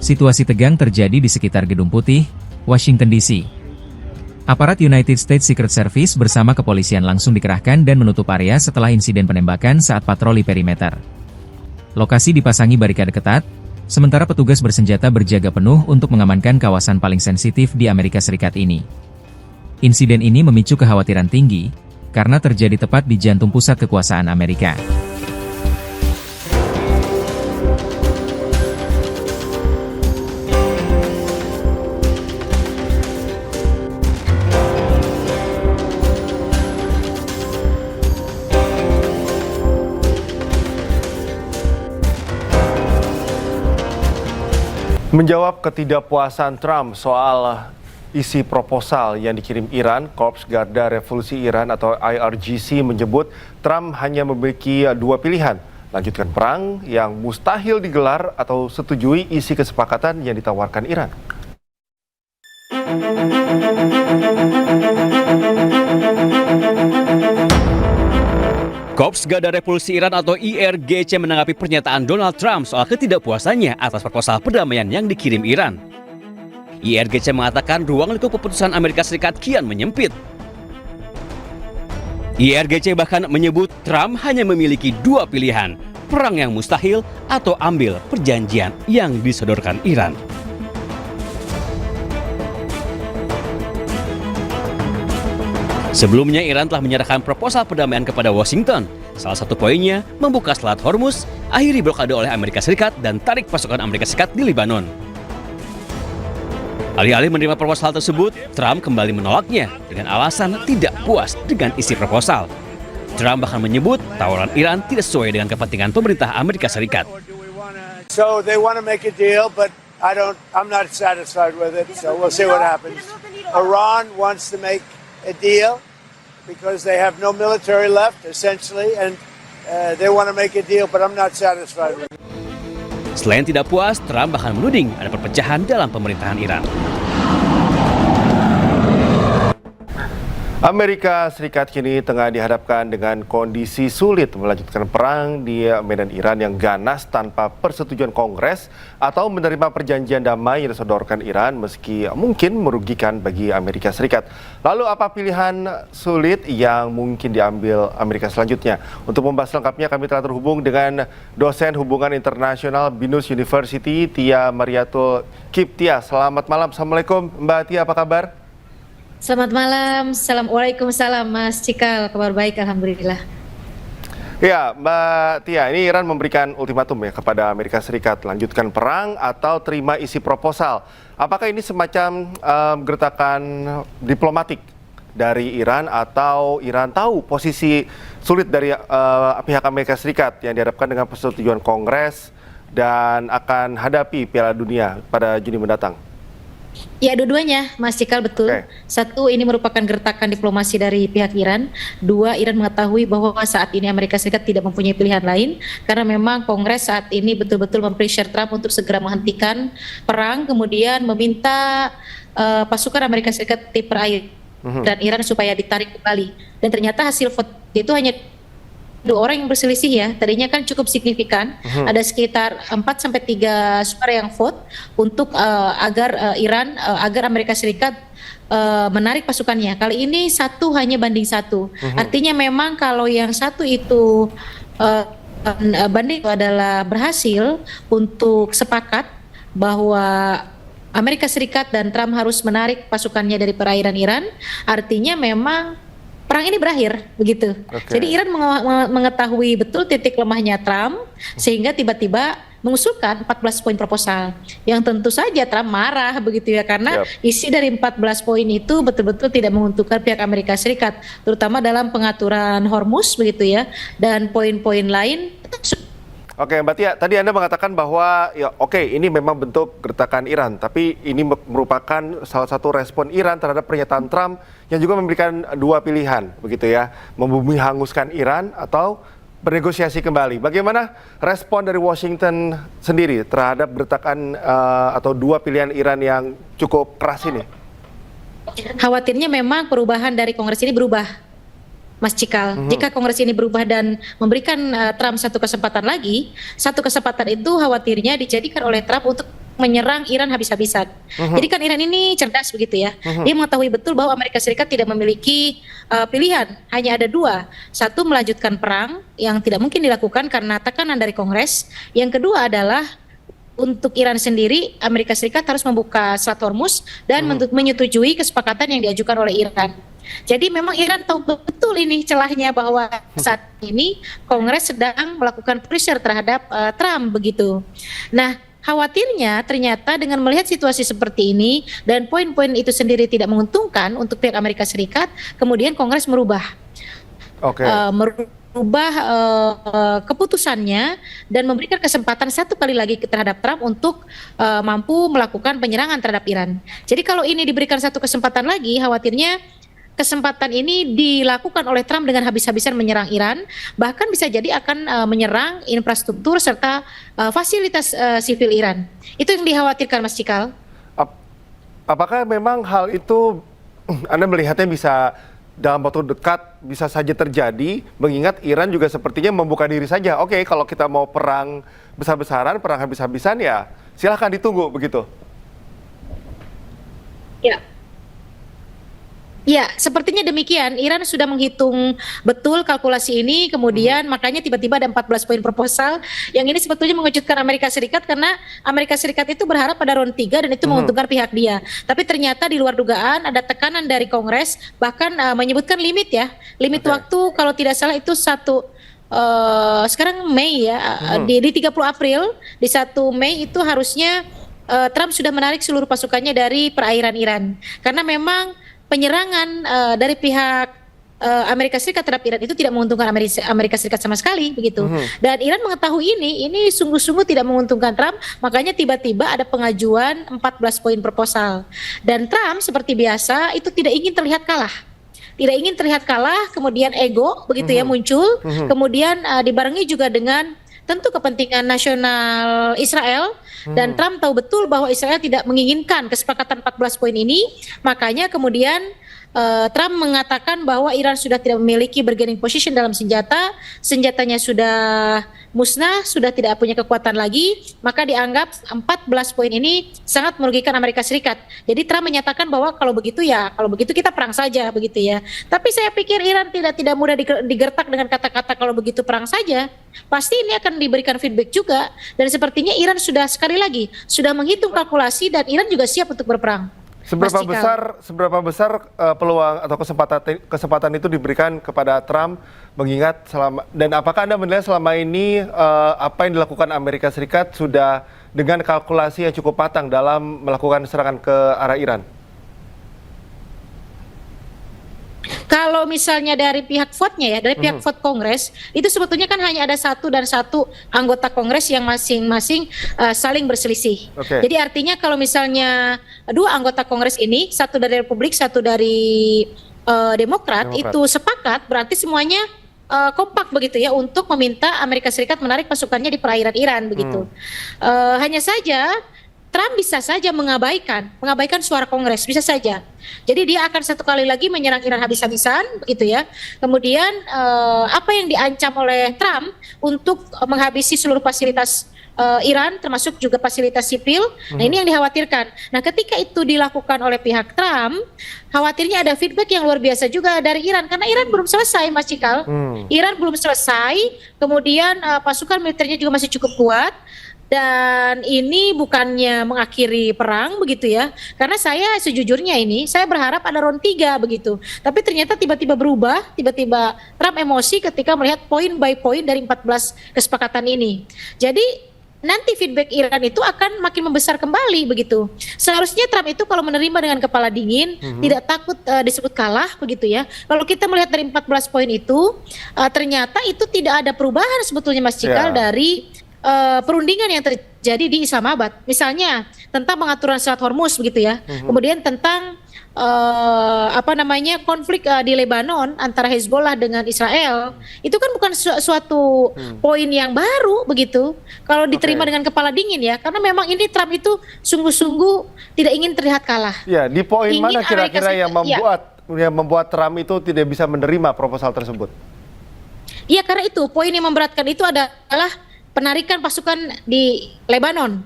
Situasi tegang terjadi di sekitar Gedung Putih, Washington DC. Aparat United States Secret Service bersama kepolisian langsung dikerahkan dan menutup area setelah insiden penembakan saat patroli perimeter. Lokasi dipasangi barikade ketat, sementara petugas bersenjata berjaga penuh untuk mengamankan kawasan paling sensitif di Amerika Serikat ini. Insiden ini memicu kekhawatiran tinggi, karena terjadi tepat di jantung pusat kekuasaan Amerika. Menjawab ketidakpuasan Trump soal isi proposal yang dikirim Iran, Korps Garda Revolusi Iran atau IRGC menyebut Trump hanya memiliki dua pilihan, lanjutkan perang yang mustahil digelar atau setujui isi kesepakatan yang ditawarkan Iran. Korps Garda Revolusi Iran atau IRGC menanggapi pernyataan Donald Trump soal ketidakpuasannya atas proposal perdamaian yang dikirim Iran. IRGC mengatakan ruang lingkup keputusan Amerika Serikat kian menyempit. IRGC bahkan menyebut Trump hanya memiliki dua pilihan, perang yang mustahil atau ambil perjanjian yang disodorkan Iran. Sebelumnya Iran telah menyerahkan proposal perdamaian kepada Washington. Salah satu poinnya membuka Selat Hormuz, akhiri blokade oleh Amerika Serikat dan tarik pasukan Amerika Serikat di Lebanon. Alih-alih menerima proposal tersebut, Trump kembali menolaknya dengan alasan tidak puas dengan isi proposal. Trump bahkan menyebut tawaran Iran tidak sesuai dengan kepentingan pemerintah Amerika Serikat. So they want to make a deal, but I'm not satisfied with it. So we'll see what happens. Iran wants to make a deal because they have no military left, essentially, and they want to make a deal, but I'm not satisfied with it. Selain tidak puas, Trump bahkan menuding ada perpecahan dalam pemerintahan Iran. Amerika Serikat kini tengah dihadapkan dengan kondisi sulit melanjutkan perang di medan Iran yang ganas tanpa persetujuan Kongres atau menerima perjanjian damai yang disodorkan Iran meski mungkin merugikan bagi Amerika Serikat. Lalu apa pilihan sulit yang mungkin diambil Amerika selanjutnya? Untuk membahas lengkapnya kami telah terhubung dengan dosen hubungan internasional BINUS University Tia Mariatul Kiptia. Selamat malam, Assalamualaikum Mbak Tia, apa kabar? Selamat malam, Waalaikumsalam Mas Cikal, kabar baik Alhamdulillah. Ya Mbak Tia, ini Iran memberikan ultimatum ya kepada Amerika Serikat, lanjutkan perang atau terima isi proposal. Apakah ini semacam gertakan diplomatik dari Iran atau Iran tahu posisi sulit dari pihak Amerika Serikat yang dihadapkan dengan persetujuan Kongres dan akan hadapi Piala Dunia pada Juni mendatang? Ya, dua-duanya, Mas Cikal, betul. Okay. Satu, ini merupakan gertakan diplomasi dari pihak Iran. Dua, Iran mengetahui bahwa saat ini Amerika Serikat tidak mempunyai pilihan lain, karena memang Kongres saat ini betul-betul mempressure Trump untuk segera menghentikan perang, kemudian meminta pasukan Amerika Serikat di perairan dan Iran supaya ditarik kembali. Dan ternyata hasil vote itu hanya dua orang yang berselisih ya. Tadinya kan cukup signifikan, ada sekitar 4-3 suara yang vote untuk agar agar Amerika Serikat menarik pasukannya. Kali ini 1 hanya banding 1. Artinya memang kalau yang satu itu banding adalah berhasil untuk sepakat bahwa Amerika Serikat dan Trump harus menarik pasukannya dari perairan Iran, artinya memang perang ini berakhir begitu. Okay. Jadi Iran mengetahui betul titik lemahnya Trump sehingga tiba-tiba mengusulkan 14 poin proposal. Yang tentu saja Trump marah begitu ya, karena isi dari 14 poin itu betul-betul tidak menguntungkan pihak Amerika Serikat, terutama dalam pengaturan Hormuz begitu ya, dan poin-poin lain. Oke Mbak Tia, tadi Anda mengatakan bahwa ya oke, ini memang bentuk gertakan Iran, tapi ini merupakan salah satu respon Iran terhadap pernyataan Trump yang juga memberikan dua pilihan, begitu ya, membumi hanguskan Iran atau bernegosiasi kembali. Bagaimana respon dari Washington sendiri terhadap gertakan atau dua pilihan Iran yang cukup keras ini? Khawatirnya memang perubahan dari Kongres ini berubah, Mas Cikal. Jika Kongres ini berubah dan memberikan Trump satu kesempatan lagi, satu kesempatan itu khawatirnya dijadikan oleh Trump untuk menyerang Iran habis-habisan. Jadi kan Iran ini cerdas begitu ya. Dia mengetahui betul bahwa Amerika Serikat tidak memiliki pilihan, hanya ada dua. Satu, melanjutkan perang yang tidak mungkin dilakukan karena tekanan dari Kongres. Yang kedua adalah untuk Iran sendiri, Amerika Serikat harus membuka Selat Hormuz dan menyetujui kesepakatan yang diajukan oleh Iran. Jadi memang Iran tahu betul ini celahnya bahwa saat ini Kongres sedang melakukan pressure terhadap Trump begitu. Nah, khawatirnya ternyata dengan melihat situasi seperti ini dan poin-poin itu sendiri tidak menguntungkan untuk pihak Amerika Serikat, kemudian Kongres merubah keputusannya dan memberikan kesempatan satu kali lagi terhadap Trump untuk mampu melakukan penyerangan terhadap Iran. Jadi kalau ini diberikan satu kesempatan lagi, khawatirnya kesempatan ini dilakukan oleh Trump dengan habis-habisan menyerang Iran, bahkan bisa jadi akan menyerang infrastruktur serta fasilitas sipil Iran. Itu yang dikhawatirkan, Mas Cikal. Apakah memang hal itu Anda melihatnya bisa dalam waktu dekat bisa saja terjadi, mengingat Iran juga sepertinya membuka diri saja. Oke, kalau kita mau perang besar-besaran, perang habis-habisan ya silahkan ditunggu begitu. Ya, sepertinya demikian. Iran sudah menghitung betul kalkulasi ini, kemudian makanya tiba-tiba ada 14 poin proposal yang ini sebetulnya mengejutkan Amerika Serikat karena Amerika Serikat itu berharap pada round 3 dan itu menguntungkan pihak dia. Tapi ternyata di luar dugaan ada tekanan dari Kongres, bahkan menyebutkan limit ya. Limit waktu kalau tidak salah itu sekarang Mei ya, di 30 April, di 1 Mei itu harusnya Trump sudah menarik seluruh pasukannya dari perairan Iran. Karena memang penyerangan dari pihak Amerika Serikat terhadap Iran itu tidak menguntungkan Amerika Serikat sama sekali begitu. Dan Iran mengetahui ini sungguh-sungguh tidak menguntungkan Trump, makanya tiba-tiba ada pengajuan 14 poin proposal. Dan Trump seperti biasa itu tidak ingin terlihat kalah. Tidak ingin terlihat kalah, kemudian ego begitu ya muncul, kemudian dibarengi juga dengan tentu kepentingan nasional Israel, dan Trump tahu betul bahwa Israel tidak menginginkan kesepakatan 14 poin ini, makanya kemudian Trump mengatakan bahwa Iran sudah tidak memiliki bargaining position dalam senjatanya sudah musnah, sudah tidak punya kekuatan lagi, maka dianggap 14 poin ini sangat merugikan Amerika Serikat. Jadi Trump menyatakan bahwa kalau begitu kita perang saja begitu ya. Tapi saya pikir Iran tidak mudah digertak dengan kata-kata kalau begitu perang saja. Pasti ini akan diberikan feedback juga, dan sepertinya Iran sudah sekali lagi sudah menghitung kalkulasi dan Iran juga siap untuk berperang. Seberapa besar peluang atau kesempatan itu diberikan kepada Trump, mengingat dan apakah Anda menilai selama ini apa yang dilakukan Amerika Serikat sudah dengan kalkulasi yang cukup matang dalam melakukan serangan ke arah Iran? Kalau misalnya dari pihak vote-nya ya, dari pihak vote Kongres, itu sebetulnya kan hanya ada satu anggota Kongres yang masing-masing saling berselisih. Jadi artinya kalau misalnya dua anggota Kongres ini, satu dari Republik, satu dari Demokrat, itu sepakat, berarti semuanya kompak begitu ya untuk meminta Amerika Serikat menarik pasukannya di perairan Iran begitu. Hanya saja Trump bisa saja mengabaikan suara Kongres, bisa saja. Jadi dia akan satu kali lagi menyerang Iran habis-habisan, begitu ya. Kemudian apa yang diancam oleh Trump untuk menghabisi seluruh fasilitas Iran, termasuk juga fasilitas sipil. Nah ini yang dikhawatirkan. Nah ketika itu dilakukan oleh pihak Trump, khawatirnya ada feedback yang luar biasa juga dari Iran, karena Iran belum selesai, Mas Cikal. Iran belum selesai, kemudian pasukan militernya juga masih cukup kuat. Dan ini bukannya mengakhiri perang begitu ya. Karena saya sejujurnya saya berharap ada round 3 begitu. Tapi ternyata tiba-tiba berubah, tiba-tiba Trump emosi ketika melihat poin by poin dari 14 kesepakatan ini. Jadi nanti feedback Iran itu akan makin membesar kembali begitu. Seharusnya Trump itu kalau menerima dengan kepala dingin, tidak takut disebut kalah begitu ya. Kalau kita melihat dari 14 poin itu, ternyata itu tidak ada perubahan sebetulnya Mas Cikal dari perundingan yang terjadi di Islamabad, misalnya tentang pengaturan Selat Hormuz begitu ya, kemudian tentang konflik di Lebanon antara Hezbollah dengan Israel, itu kan bukan suatu poin yang baru begitu, kalau diterima dengan kepala dingin ya, karena memang ini Trump itu sungguh-sungguh tidak ingin terlihat kalah. Ya, di poin mana kira-kira yang membuat Trump itu tidak bisa menerima proposal tersebut? Iya, karena itu poin yang memberatkan itu adalah penarikan pasukan di Lebanon